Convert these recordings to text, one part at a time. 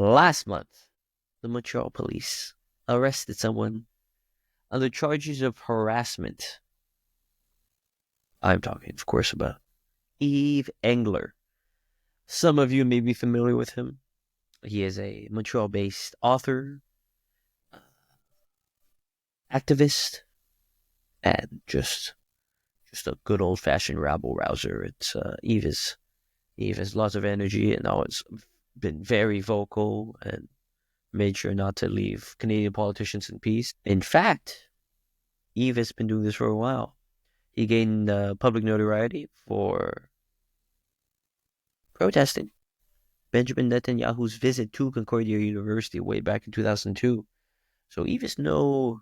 Last month, the Montreal police arrested someone on the charges of harassment. I'm talking, of course, about Yves Engler. Some of you may be familiar with him. He is a Montreal-based author, activist, and just a good old-fashioned rabble rouser. It's Yves has lots of energy and always been very vocal and made sure not to leave Canadian politicians in peace. In fact, Yves has been doing this for a while. He gained public notoriety for protesting Benjamin Netanyahu's visit to Concordia University way back in 2002. So Yves is no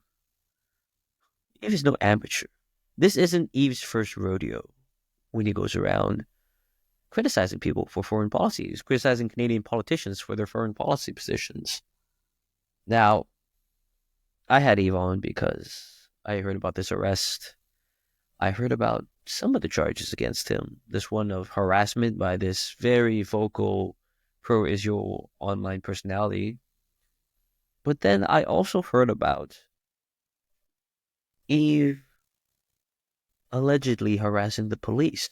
amateur. This isn't Yves' first rodeo when he goes around criticizing people for foreign policies, criticizing Canadian politicians for their foreign policy positions. Now, I had Yves on because I heard about this arrest. I heard about some of the charges against him. This one of harassment by this very vocal pro-Israel online personality. But then I also heard about Yves allegedly harassing the police.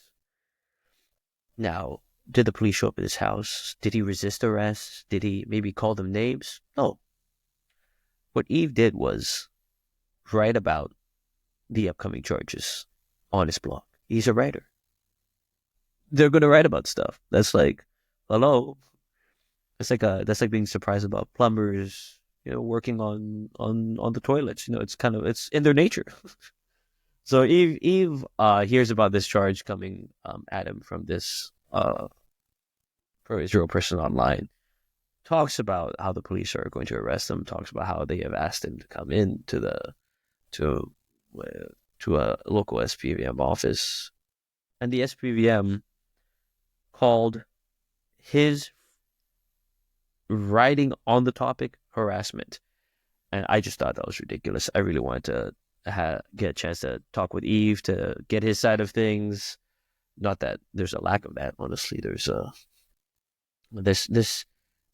Now, did the police show up at his house? Did he resist arrest? Did he maybe call them names? No. What Yves did was write about the upcoming charges on his blog. He's a writer. They're going to write about stuff. That's like, hello. That's like being surprised about plumbers, working on the toilets. It's in their nature. So Yves hears about this charge coming at him from this pro-Israel person online. Talks about how the police are going to arrest him. Talks about how they have asked him to come in to a local SPVM office, and the SPVM called his writing on the topic harassment. And I just thought that was ridiculous. I really wanted to get a chance to talk with Yves to get his side of things. Not that there's a lack of that, honestly. There's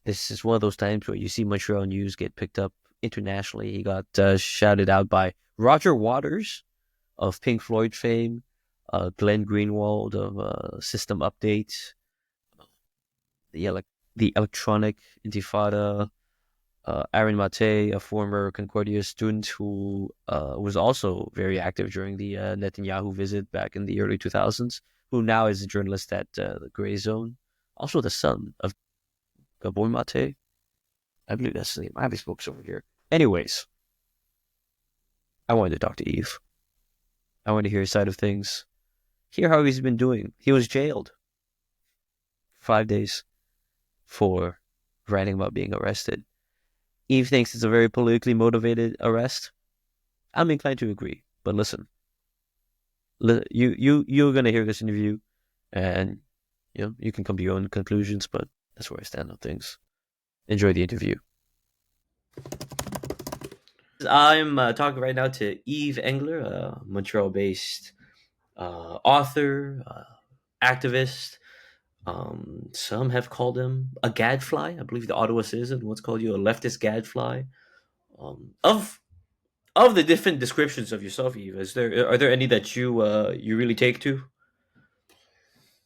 this is one of those times where you see Montreal news get picked up internationally. He got shouted out by Roger Waters of Pink Floyd fame, Glenn Greenwald of System Update, the Electronic Intifada, Aaron Mate, a former Concordia student who was also very active during the Netanyahu visit back in the early 2000s, who now is a journalist at the Grey Zone. Also the son of Gabor Mate. I believe that's the name. I have his books over here. Anyways, I wanted to talk to Yves. I wanted to hear his side of things. Hear how he's been doing. He was jailed 5 days for writing about being arrested. Yves thinks it's a very politically motivated arrest. I'm inclined to agree. But listen, you're gonna hear this interview, and you can come to your own conclusions. But that's where I stand on things. Enjoy the interview. I'm talking right now to Yves Engler, a Montreal-based author, activist. Some have called him a gadfly. I believe the Ottawa Citizen once called you a leftist gadfly. Of the different descriptions of yourself, Yves, are there any that you really take to?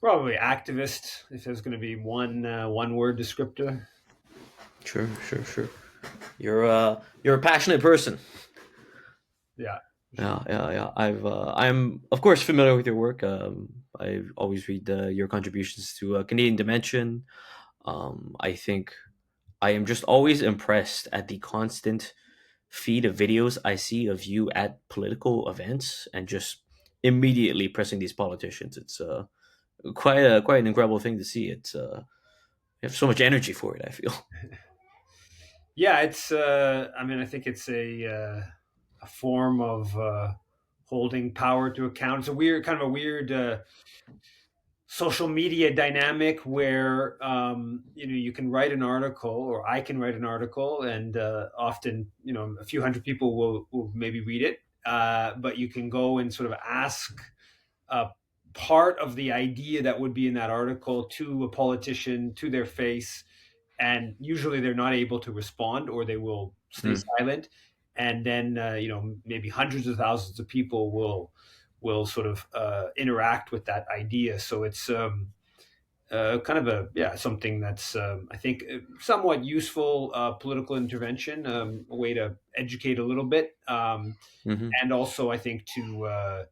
Probably activist, if there's going to be one word descriptor. Sure. You're a passionate person. Yeah. Yeah. I'm of course familiar with your work. I always read your contributions to Canadian Dimension. I think I am just always impressed at the constant feed of videos I see of you at political events and just immediately pressing these politicians. It's quite an incredible thing to see. It's you have so much energy for it, I feel. Yeah, it's. I mean, I think it's a form of holding power to account. It's kind of a weird social media dynamic where you can write an article, or I can write an article, and often a few hundred people will maybe read it, but you can go and sort of ask a part of the idea that would be in that article to a politician, to their face, and usually they're not able to respond, or they will stay Mm. silent. And then maybe hundreds of thousands of people will sort of interact with that idea. So it's kind of something that's I think somewhat useful political intervention, a way to educate a little bit, Hmm. and also I think to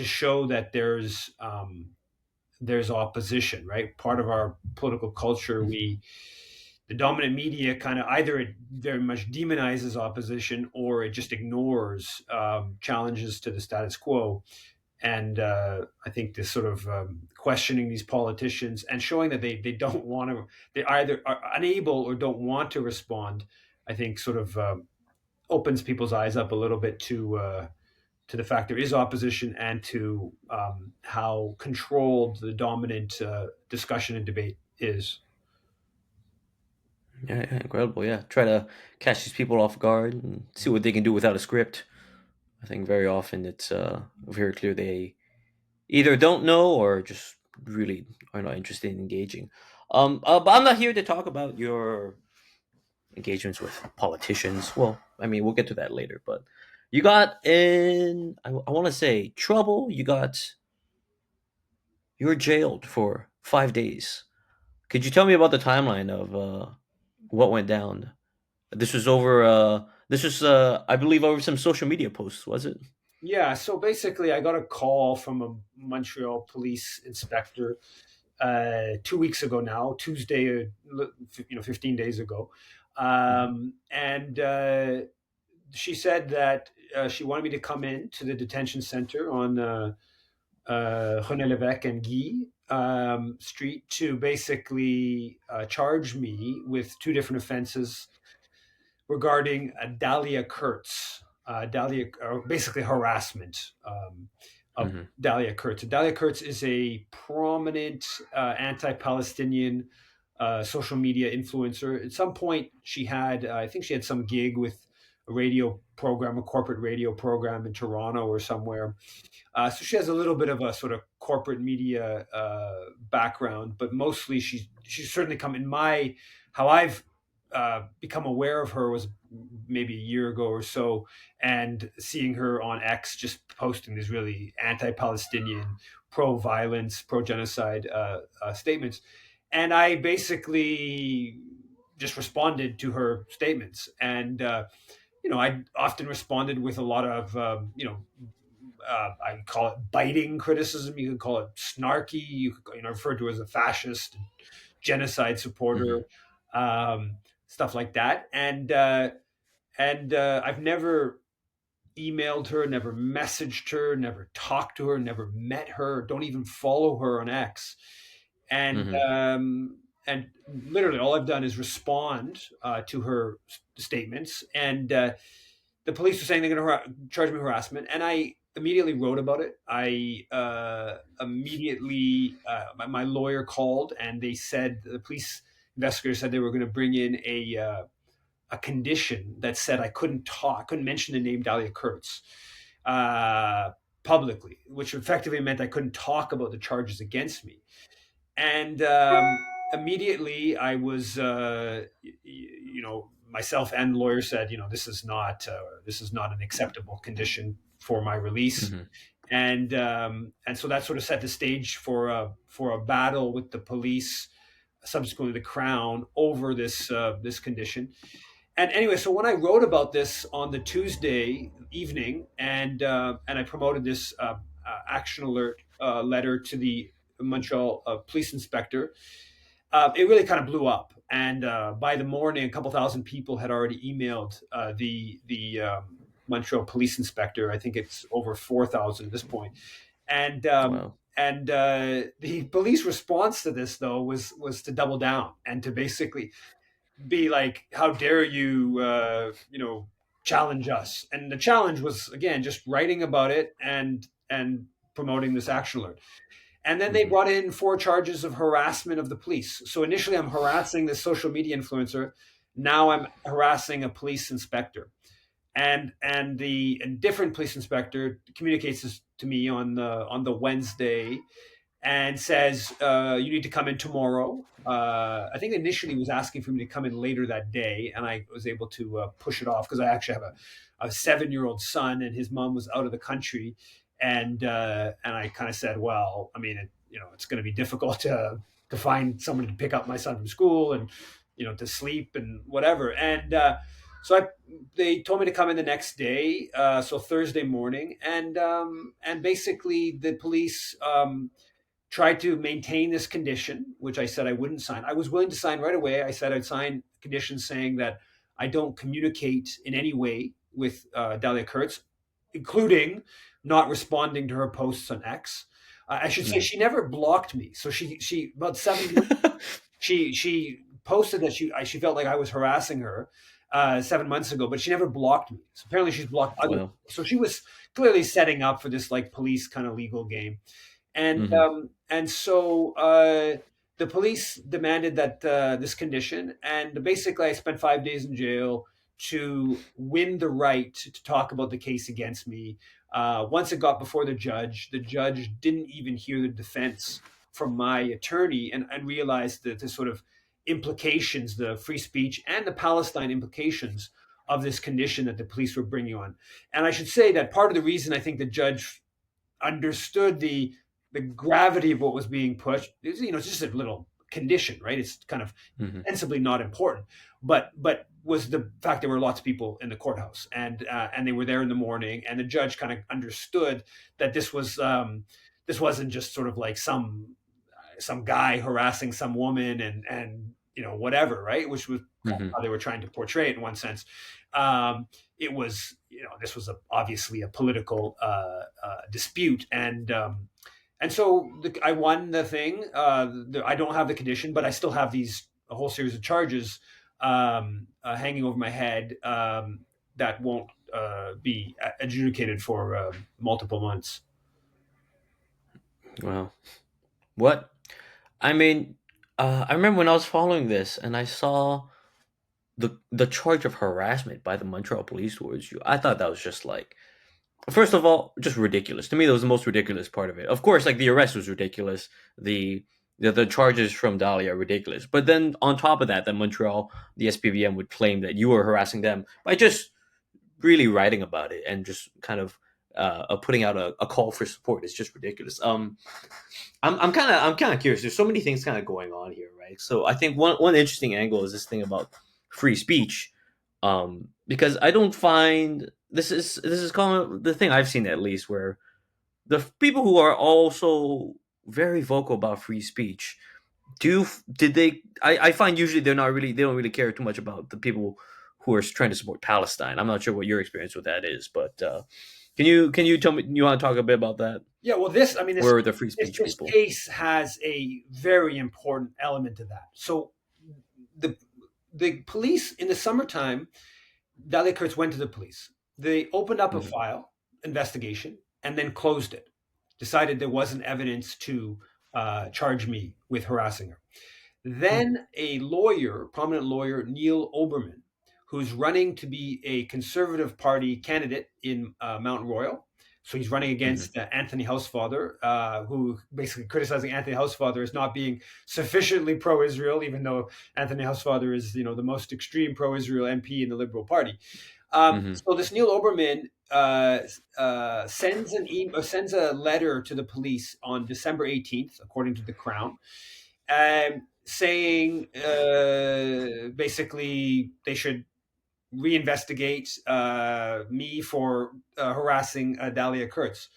show that there's opposition, right? Part of our political culture, the dominant media kind of either it very much demonizes opposition, or it just ignores challenges to the status quo. And I think this sort of questioning these politicians and showing that they don't want to, they either are unable or don't want to respond, I think sort of opens people's eyes up a little bit to the fact there is opposition, and to how controlled the dominant discussion and debate is. Yeah, yeah, incredible. Yeah, try to catch these people off guard and see what they can do without a script. I think very often it's very clear they either don't know or just really are not interested in engaging. But I'm not here to talk about your engagements with politicians. Well, I mean, we'll get to that later. But you got in, I want to say, trouble. You were jailed for 5 days. Could you tell me about the timeline of what went down? This was over. This was, I believe, over some social media posts. Was it? Yeah, so basically, I got a call from a Montreal police inspector 2 weeks ago now, Tuesday, 15 days ago, Hmm. and she said that she wanted me to come in to the detention center on René Lévesque and Guy Street to basically charge me with two different offenses regarding Dahlia Kurtz. Basically harassment of Hmm. Dahlia Kurtz. Dahlia Kurtz is a prominent anti-Palestinian social media influencer. At some point, I think she had some gig with a radio program, a corporate radio program in Toronto or somewhere. So she has a little bit of a sort of corporate media background, but mostly she's certainly come in my how I've become aware of her was maybe a year ago or so, and seeing her on X just posting these really anti-Palestinian, pro-violence, pro-genocide statements, and I basically just responded to her statements, and I often responded with a lot of I call it biting criticism. You could call it snarky. You could refer to as a fascist, genocide supporter, Hmm. stuff like that. And I've never emailed her, never messaged her, never talked to her, never met her, don't even follow her on X. And Hmm. and literally all I've done is respond to her statements, and the police were saying they're going to charge me harassment, and I immediately wrote about it. I immediately my lawyer called, and they said the police investigator said they were going to bring in a condition that said I couldn't talk, couldn't mention the name Dahlia Kurtz uh, publicly, which effectively meant I couldn't talk about the charges against me. And immediately I was, myself and the lawyer said, this is not an acceptable condition for my release. Hmm. And so that sort of set the stage for a battle with the police, subsequently the Crown, over this condition. And anyway, so when I wrote about this on the Tuesday evening, and I promoted this action alert letter to the Montreal police inspector, it really kind of blew up. And by the morning, a couple thousand people had already emailed the Montreal police inspector. I think it's over 4,000 at this point. And Wow. the police response to this, though, was to double down and to basically be like, "How dare you, challenge us?" And the challenge was again just writing about it and promoting this action alert. And then they Hmm. brought in 4 charges of harassment of the police. So initially, I'm harassing this social media influencer. Now I'm harassing a police inspector, and the different police inspector communicates this to me on the Wednesday, and says, "You need to come in tomorrow." I think initially he was asking for me to come in later that day, and I was able to push it off because I actually have a 7-year-old son, and his mom was out of the country, and I kind of said, "Well, I mean, it's going to be difficult to find someone to pick up my son from school, and to sleep and whatever." And so they told me to come in the next day, so Thursday morning, and basically the police. Tried to maintain this condition, which I said I wouldn't sign. I was willing to sign right away. I said I'd sign conditions saying that I don't communicate in any way with Dahlia Kurtz, including not responding to her posts on X. I should say Mm. she never blocked me. So she about 7 months she posted that she felt like I was harassing her 7 months ago, but she never blocked me. So apparently she's blocked other people. Well. So she was clearly setting up for this like police kind of legal game. Hmm. And so the police demanded that this condition, and basically I spent 5 days in jail to win the right to talk about the case against me. Once it got before the judge didn't even hear the defense from my attorney, and realized that the sort of implications, the free speech and the Palestine implications of this condition that the police were bringing on. And I should say that part of the reason I think the judge understood the gravity of what was being pushed. It's just a little condition, right? It's kind of Hmm. ostensibly not important, but was the fact there were lots of people in the courthouse, and they were there in the morning, and the judge kind of understood that this wasn't just sort of like some guy harassing some woman and whatever, right? Which was Hmm. how they were trying to portray it in one sense. It was, this was obviously a political dispute, and so I won the thing. I don't have the condition, but I still have a whole series of charges hanging over my head that won't be adjudicated for multiple months. Well, what? I mean, I remember when I was following this and I saw the charge of harassment by the Montreal police towards you. I thought that was just like, first of all, just ridiculous. To me, that was the most ridiculous part of it. Of course, like the arrest was ridiculous. The charges from Dahlia are ridiculous. But then on top of that, that Montreal, the SPVM would claim that you were harassing them by just really writing about it and just kind of putting out a call for support. It's just ridiculous. I'm kind of curious. There's so many things kind of going on here, right? So I think one interesting angle is this thing about free speech, because I don't find this is common, the thing I've seen at least, where the people who are also very vocal about free speech did they I find usually they don't really care too much about the people who are trying to support Palestine. I'm not sure what your experience with that is, but can you tell me, you want to talk a bit about that, Yeah, well, this I mean or the free this speech this people? case has a very important element to that. So the the police in the summertime, Dahlia Kurtz went to the police. They opened up a Hmm. file investigation and then closed it. Decided there wasn't evidence to charge me with harassing her. Then a lawyer, prominent lawyer, Neil Oberman, who's running to be a Conservative Party candidate in Mount Royal. So he's running Hmm. against Anthony Housefather, who basically criticizing Anthony Housefather as not being sufficiently pro-Israel, even though Anthony Housefather is, the most extreme pro-Israel MP in the Liberal Party. Hmm. So this Neil Oberman sends a letter to the police on December 18th, according to the Crown, saying basically they should reinvestigate me for harassing Dahlia Kurtz.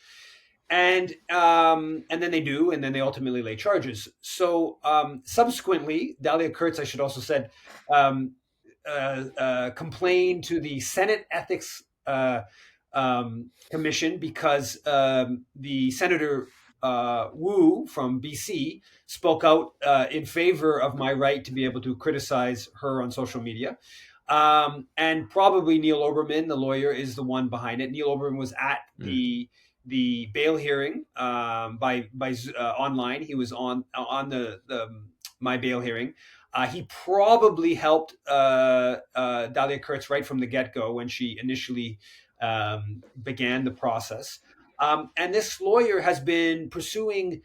And then they do, and then they ultimately lay charges. So subsequently, Dahlia Kurtz, I should also said, um, complained to the Senate Ethics Commission because the Senator Wu from BC spoke out in favor of my right to be able to criticize her on social media. And probably Neil Oberman, the lawyer, is the one behind it. Neil Oberman was at the bail hearing by online. He was on the my bail hearing. He probably helped Dahlia Kurtz right from the get go when she initially began the process. And this lawyer has been pursuing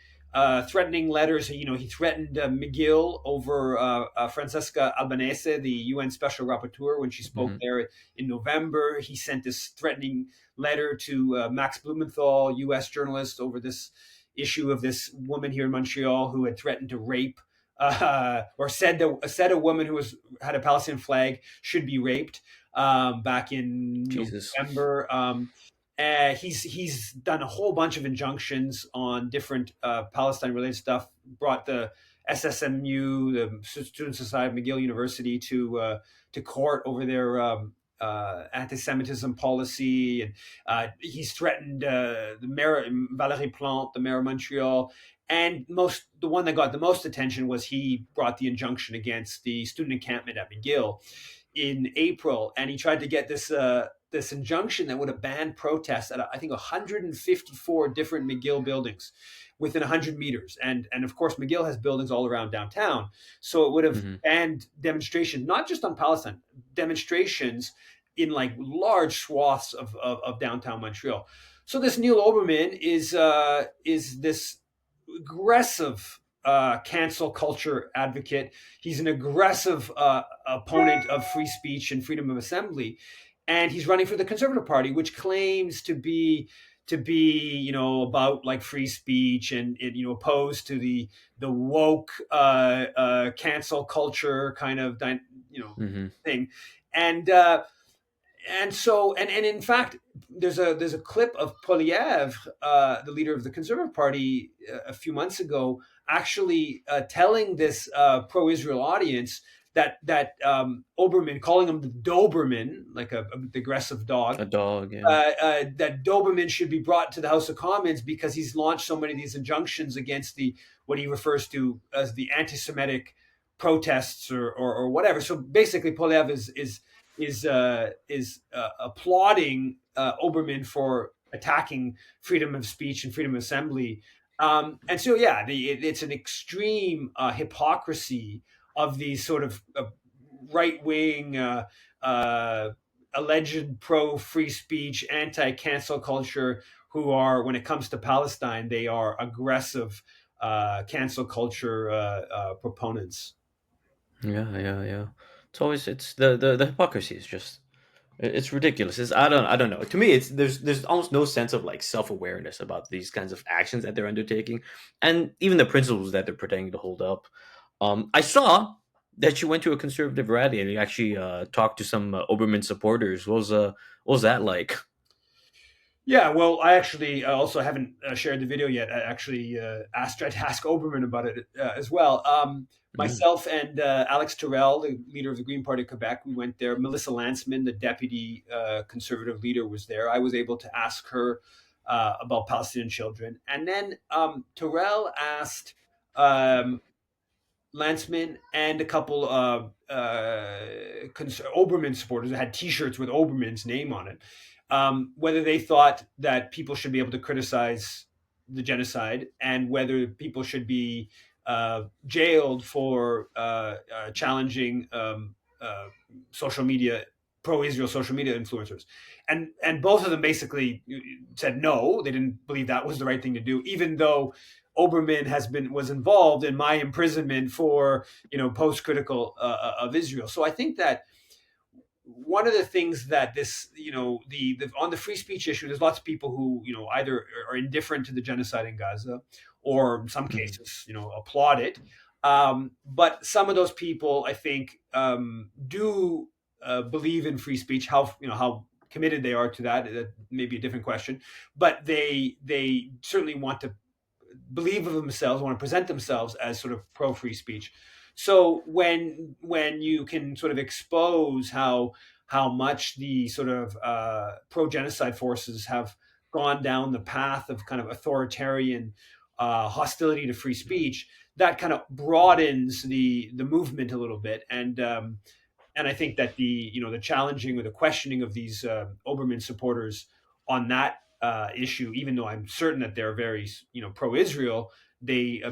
threatening letters. He threatened McGill over Francesca Albanese, the UN Special Rapporteur, when she spoke Hmm. there in November. He sent this threatening letter to Max Blumenthal, U.S. journalist, over this issue of this woman here in Montreal who had threatened to rape, or said a woman who had a Palestinian flag should be raped, back in Jesus. November. He's done a whole bunch of injunctions on different Palestine related stuff. Brought the SSMU, the Student Society of McGill University, to court over their anti-Semitism policy, and he's threatened the mayor Valérie Plante, the mayor of Montreal. And the one that got the most attention was he brought the injunction against the student encampment at McGill in April, and he tried to get this injunction that would have banned protests at I think 154 different McGill buildings within 100 meters, and of course McGill has buildings all around downtown, so it would have Hmm. banned demonstrations not just on Palestine, demonstrations in like large swaths of downtown Montreal. So this Neil Oberman is this aggressive cancel culture advocate. He's an aggressive opponent of free speech and freedom of assembly, and he's running for the Conservative Party, which claims to be about like free speech and opposed to the woke cancel culture kind of Hmm. thing. And in fact, there's a clip of Poilievre, the leader of the Conservative Party, a few months ago, actually telling this pro-Israel audience that Oberman, calling him the Doberman, like a aggressive dog, A dog. Yeah. that Doberman should be brought to the House of Commons because he's launched so many of these injunctions against the what he refers to as the anti-Semitic protests or whatever. So basically, Poilievre is applauding Oberman for attacking freedom of speech and freedom of assembly. And so, yeah, it's an extreme hypocrisy of these sort of right wing, uh, alleged pro free speech, anti cancel culture, who are, when it comes to Palestine, they are aggressive cancel culture proponents. Yeah. Yeah. Yeah. It's always it's the hypocrisy is just it's ridiculous. I don't know. To me, it's there's almost no sense of like self awareness about these kinds of actions that they're undertaking, and even the principles that they're pretending to hold up. I saw that you went to a conservative rally and you actually talked to some Oberman supporters. What was that like? Yeah, well, I actually also haven't shared the video yet. I actually tried to ask Oberman about it as well. Mm, Myself and Alex Terrell, the leader of the Green Party of Quebec, we went there. Melissa Landsman, the deputy conservative leader, was there. I was able to ask her about Palestinian children. And then Terrell asked um, Landsman and a couple of Oberman supporters that had T-shirts with Oberman's name on it, whether they thought that people should be able to criticize the genocide and whether people should be jailed for challenging social media, pro-Israel social media influencers, and both of them basically said no, they didn't believe that was the right thing to do, even though Oberman was involved in my imprisonment for post critical of Israel. So I think that one of the things that this the on the free speech issue, there's lots of people who either are indifferent to the genocide in Gaza, or in some mhm, cases applaud it. But some of those people, I think, do believe in free speech. How committed they are to that may be a different question, but they certainly want to believe of themselves, want to present themselves as sort of pro free speech. So when you can sort of expose how much the sort of pro genocide forces have gone down the path of kind of authoritarian hostility to free speech, that kind of broadens the movement a little bit, and I think that the challenging or the questioning of these Oberman supporters on that issue, even though I'm certain that they're very pro-Israel, they mhm. a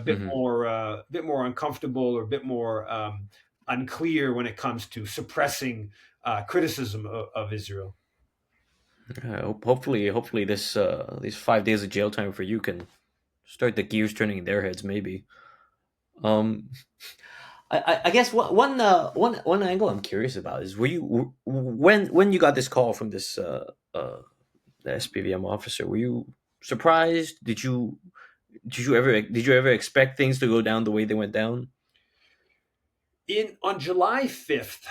bit more uncomfortable or a bit more unclear when it comes to suppressing criticism of Israel. Hopefully, this these 5 days of jail time for you can start the gears turning in their heads, maybe. Um, I guess one angle I'm curious about is were you when you got this call from this the SPVM officer, were you surprised? Did you ever expect things to go down the way they went down? In On July 5th,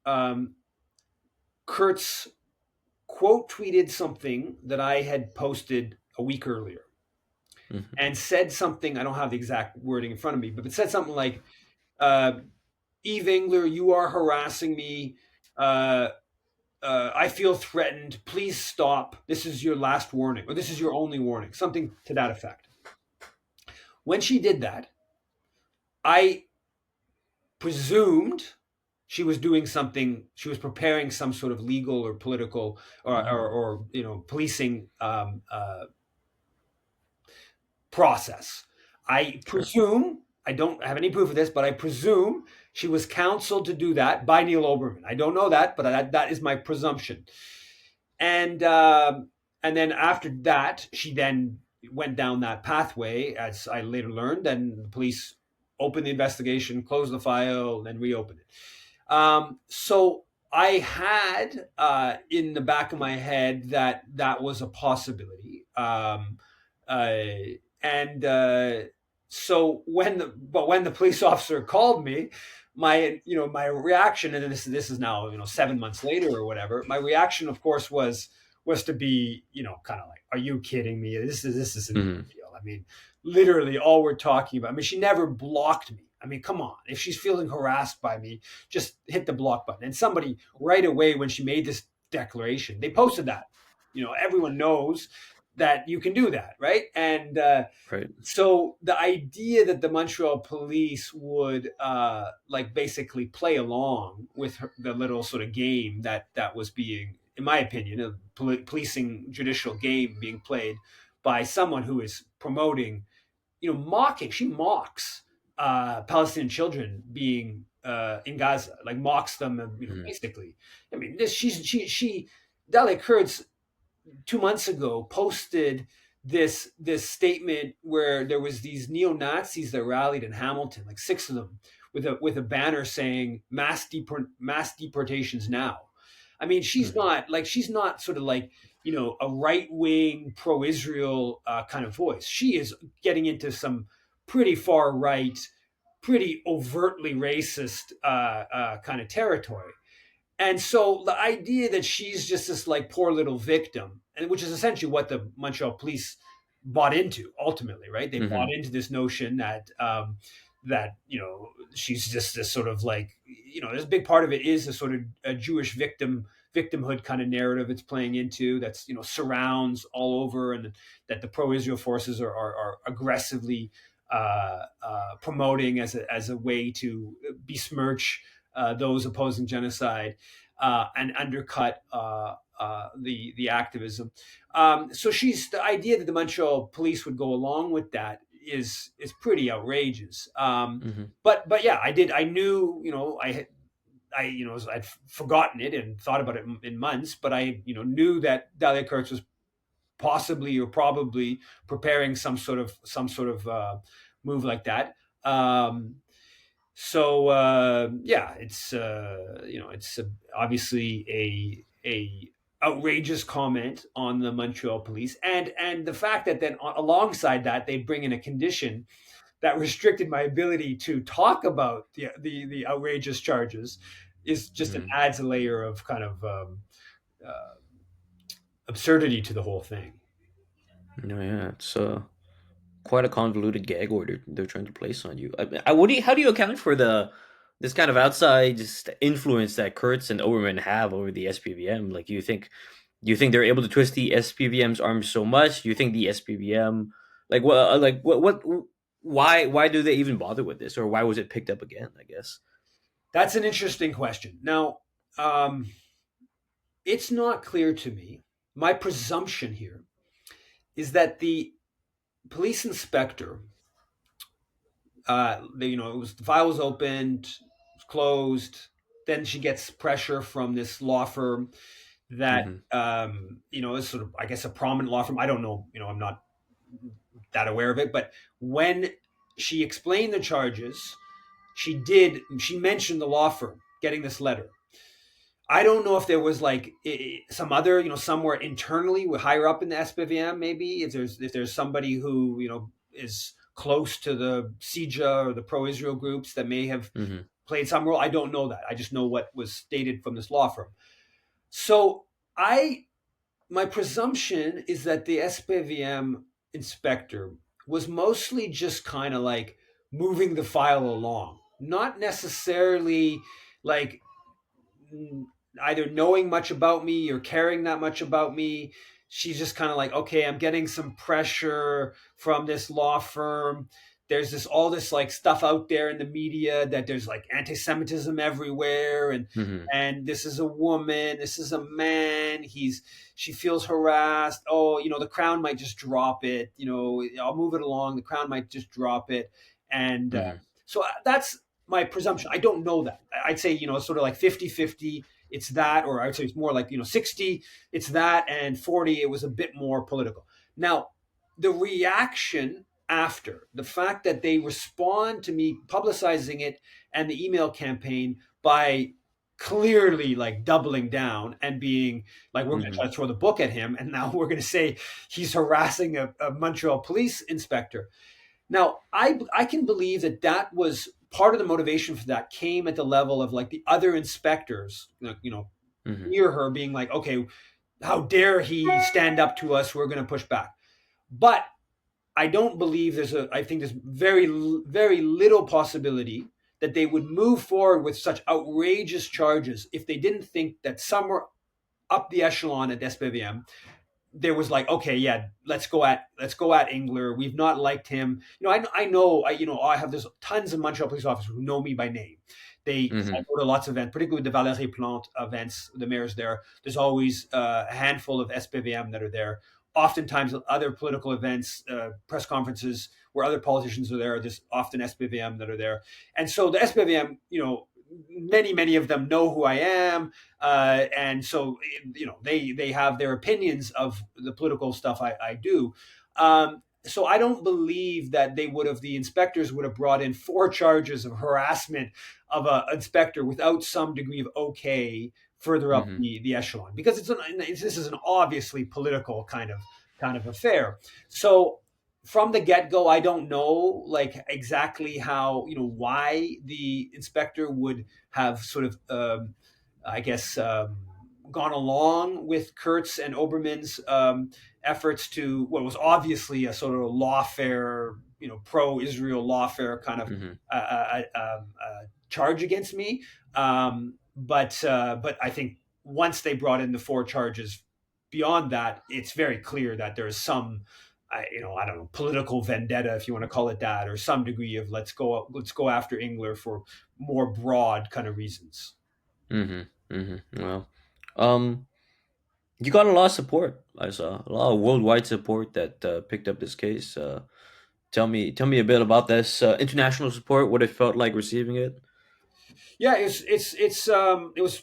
um, Kurtz quote tweeted something that I had posted a week earlier Hmm. and said something. I don't have the exact wording in front of me, but it said something like, uh, Eve Engler, you are harassing me. Uh, I feel threatened. Please stop. This is your last warning, or this is your only warning, something to that effect. When she did that, I presumed she was doing something. She was preparing some sort of legal or political or policing process. I Sure. presume, I don't have any proof of this, but I presume she was counseled to do that by Neil Oberman. I don't know that, but that is my presumption. And and then after that, she then went down that pathway, as I later learned, and the police opened the investigation, closed the file, and reopened it. So I had in the back of my head that that was a possibility. Uh, and so when the police officer called me, my reaction, and this is now 7 months later or whatever, my reaction of course was to be kind of like, are you kidding me? This isn't Hmm. real. I mean, literally all we're talking about. I mean, she never blocked me. I mean, come on. If she's feeling harassed by me, just hit the block button. And somebody right away when she made this declaration, they posted that. Everyone knows that you can do that, right? And Right. so the idea that the Montreal police would like basically play along with the little sort of game that was being, in my opinion, a policing judicial game being played by someone who is promoting, mocking. She mocks Palestinian children being in Gaza, like mocks them, Hmm. basically. I mean, this she Dalia Kurtz 2 months ago posted this statement where there was these neo Nazis that rallied in Hamilton, like six of them, with a banner saying mass deportations now. I mean, Hmm. she's not sort of like a right wing pro Israel kind of voice. She is getting into some pretty far right, pretty overtly racist kind of territory. And so the idea that she's just this like poor little victim, and which is essentially what the Montreal police bought into ultimately, right? They bought Hmm. into this notion that she's just this sort of like there's a big part of it is a sort of a Jewish victimhood kind of narrative it's playing into that's surrounds all over, and that the pro-Israel forces are aggressively promoting as a way to besmirch those opposing genocide and undercut the activism. So the idea that the Montreal police would go along with that is pretty outrageous. Hmm. But yeah, I knew I'd forgotten it and thought about it in months, but I knew that Dahlia Kurtz was possibly or probably preparing some sort of move like that. Um, so yeah, it's obviously a outrageous comment on the Montreal police, and the fact that then alongside that they bring in a condition that restricted my ability to talk about the outrageous charges is just an Hmm. adds a layer of kind of uh, absurdity to the whole thing. No, yeah, it's quite a convoluted gag order they're trying to place on you. What do you, how do you account for this kind of outside just influence that Kurtz and Oberman have over the SPVM? Like, do you think they're able to twist the SPVM's arm so much? Do you think the SPVM, what, why do they even bother with this, or why was it picked up again? I guess. That's an interesting question. Now, um, it's not clear to me. My presumption here is that the police inspector, the file was opened, it was closed. Then she gets pressure from this law firm that Hmm. is sort of, I guess, a prominent law firm. I don't know. I'm not that aware of it. But when she explained the charges, she mentioned the law firm getting this letter. I don't know if there was like some other, somewhere internally, higher up in the SPVM, maybe if there's somebody who is close to the CIJA or the pro-Israel groups that may have Mm-hmm. played some role. I don't know that. I just know what was stated from this law firm. So I my presumption is that the SPVM inspector was mostly just kind of like moving the file along, not necessarily like either knowing much about me or caring that much about me. She's just kind of like, okay, I'm getting some pressure from this law firm. There's all this like stuff out there in the media that there's like anti-Semitism everywhere, and Mm-hmm. this is a woman, this is a man. She feels harassed. Oh, the Crown might just drop it. I'll move it along. The Crown might just drop it, and Mm-hmm. so that's my presumption. I don't know that. I'd say, sort of like 50-50. It's that, or I'd say it's more like, 60, it's that, and 40, it was a bit more political. Now, the reaction after, the fact that they respond to me publicizing it and the email campaign by clearly like doubling down and being like, we're going to Mm-hmm. try to throw the book at him, and now we're going to say he's harassing a Montreal police inspector. Now, I can believe that was part of the motivation for that came at the level of like the other inspectors, Mm-hmm. near her being like, okay, how dare he stand up to us? We're going to push back. But I don't believe I think there's very, very little possibility that they would move forward with such outrageous charges if they didn't think that somewhere up the echelon at SPVM there was like, okay, yeah, let's go at Engler. We've not liked him. I have there's tons of Montreal police officers who know me by name. I Mm-hmm. go to lots of events, particularly the Valérie Plante events. The mayor's there. There's always a handful of SPVM that are there. Oftentimes, other political events, press conferences where other politicians are there. There's often SPVM that are there, and so the SPVM, many of them know who I am, and so they have their opinions of the political stuff I do. So I don't believe that the inspectors would have brought in 4 charges of harassment of an inspector without some degree of okay further up Mm-hmm. the echelon, because this is an obviously political kind of affair. So from the get-go, I don't know like exactly how, why the inspector would have sort of I guess gone along with Kurtz and Oberman's efforts to what was obviously a sort of lawfare, pro-Israel lawfare kind of Mm-hmm. charge against me. But I think once they brought in the 4 charges, beyond that, it's very clear that there is some, I don't know, political vendetta, if you want to call it that, or some degree of let's go after Engler for more broad kind of reasons. Mm-hmm. Mm-hmm. Well, um, you got a lot of support. I saw a lot of worldwide support that picked up this case. Tell me a bit about this international support. What it felt like receiving it. Yeah, it was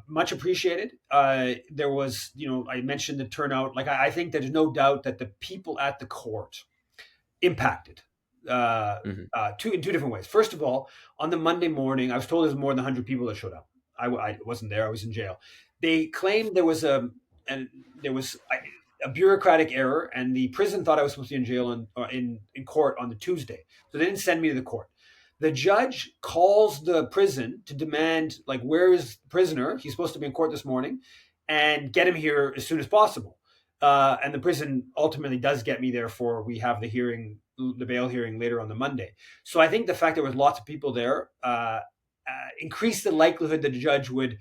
much appreciated. There was, I mentioned the turnout. Like I think there's no doubt that the people at the court impacted uh, Mm-hmm. in two different ways. First of all, on the Monday morning, I was told there's more than 100 people that showed up. I wasn't there. I was in jail. They claimed and there was a bureaucratic error, and the prison thought I was supposed to be in jail in court on the Tuesday, so they didn't send me to the court. The judge calls the prison to demand, like, where is the prisoner? He's supposed to be in court this morning, and get him here as soon as possible. And the prison ultimately does get me there for we have the bail hearing later on the Monday. So I think the fact there was lots of people there increased the likelihood that the judge would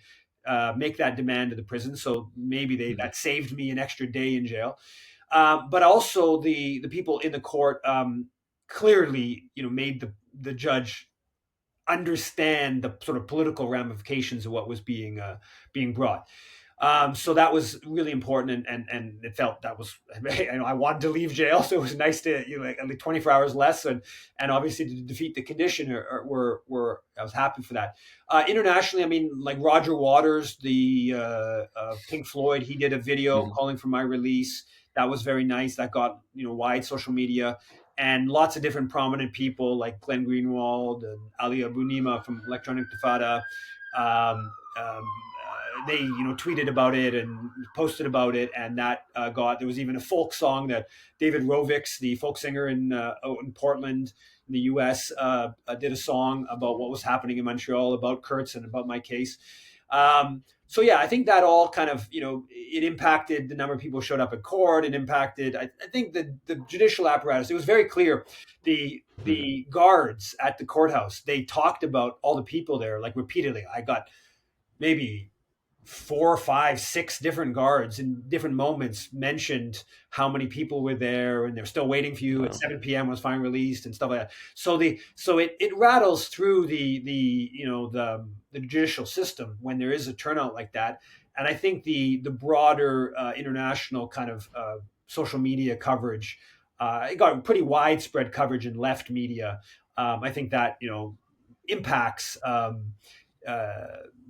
make that demand to the prison. So maybe Mm-hmm. that saved me an extra day in jail. But also the people in the court clearly, made the judge understand the sort of political ramifications of what was being brought. So that was really important, and it felt that was I wanted to leave jail, so it was nice to like 24 hours less, and obviously to defeat the condition, were I was happy for that. Internationally, I mean, like Roger Waters, the Pink Floyd, he did a video Mm-hmm. calling for my release. That was very nice. That got wide social media, and lots of different prominent people like Glenn Greenwald and Ali Abu Nima from Electronic Tifada. They tweeted about it and posted about it, and that got there was even a folk song that David Rovix, the folk singer in Portland in the U.S., did a song about what was happening in Montreal, about Kurtz and about my case. So yeah, I think that all kind of it impacted the number of people who showed up at court. It impacted, I think, the judicial apparatus. It was very clear. Mm-hmm. The guards at the courthouse, they talked about all the people there like repeatedly. I got maybe four, five, six different guards in different moments mentioned how many people were there, and they're still waiting for you at Wow. 7 p.m. was finally released and stuff like that. So it rattles through the judicial system when there is a turnout like that. And I think the broader international kind of social media coverage, it got pretty widespread coverage in left media. I think that impacts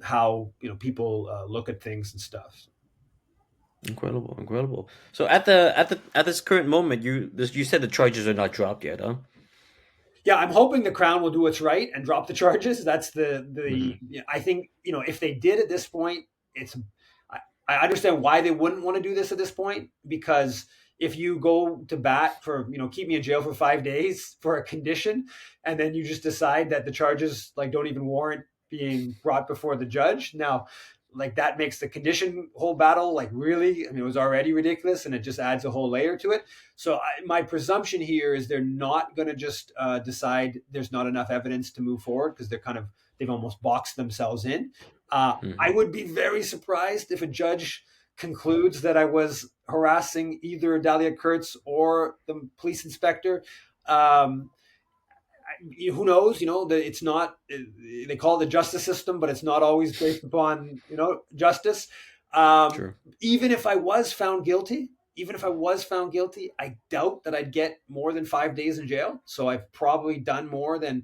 how people look at things and stuff. Incredible, incredible. So at this current moment, you said the charges are not dropped yet, huh? Yeah, I'm hoping the Crown will do what's right and drop the charges. That's the Mm-hmm. I think if they did at this point, it's I understand why they wouldn't want to do this at this point, because if you go to bat for keep me in jail for 5 days for a condition, and then you just decide that the charges like don't even warrant being brought before the judge, now like that makes the condition whole battle like really, I mean, it was already ridiculous, and it just adds a whole layer to it. So my presumption here is they're not going to just decide there's not enough evidence to move forward, because they've almost boxed themselves in. I Mm-hmm. would be very surprised if a judge concludes that I was harassing either Dahlia Kurtz or the police inspector. Um, who knows? That it's not. They call it the justice system, but it's not always based upon justice. Um, Sure. even if I was found guilty, I doubt that I'd get more than 5 days in jail. So I've probably done more than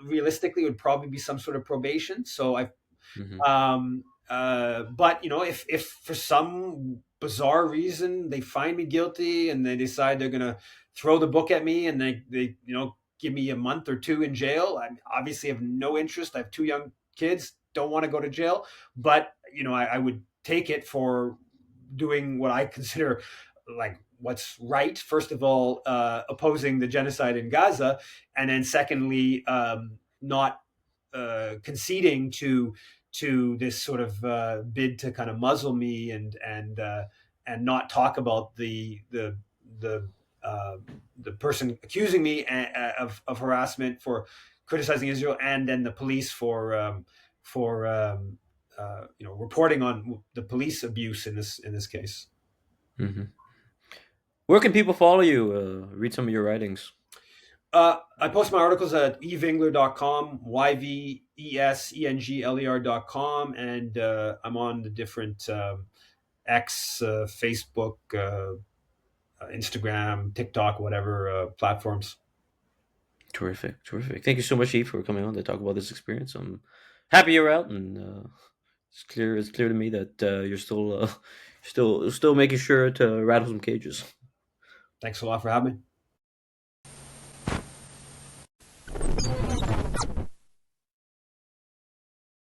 realistically it would probably be some sort of probation. So I've Mm-hmm. but if for some bizarre reason they find me guilty and they decide they're gonna throw the book at me, and they give me a month or two in jail, I obviously have no interest. I have two young kids, don't want to go to jail, but I would take it for doing what I consider like what's right. First of all, opposing the genocide in Gaza, and then secondly, not conceding to this sort of bid to kind of muzzle me and not talk about the uh, the person accusing me of harassment for criticizing Israel, and then the police for reporting on the police abuse in this case. Mm-hmm. Where can people follow you? Read some of your writings. I post my articles at evengler.com, yvesengler.com, and I'm on the different X, Facebook, Instagram, TikTok, whatever platforms. Terrific, terrific. Thank you so much, Eve, for coming on to talk about this experience. I'm happy you're out, and it's clear. It's clear to me that you're still, still making sure to rattle some cages. Thanks a lot for having me.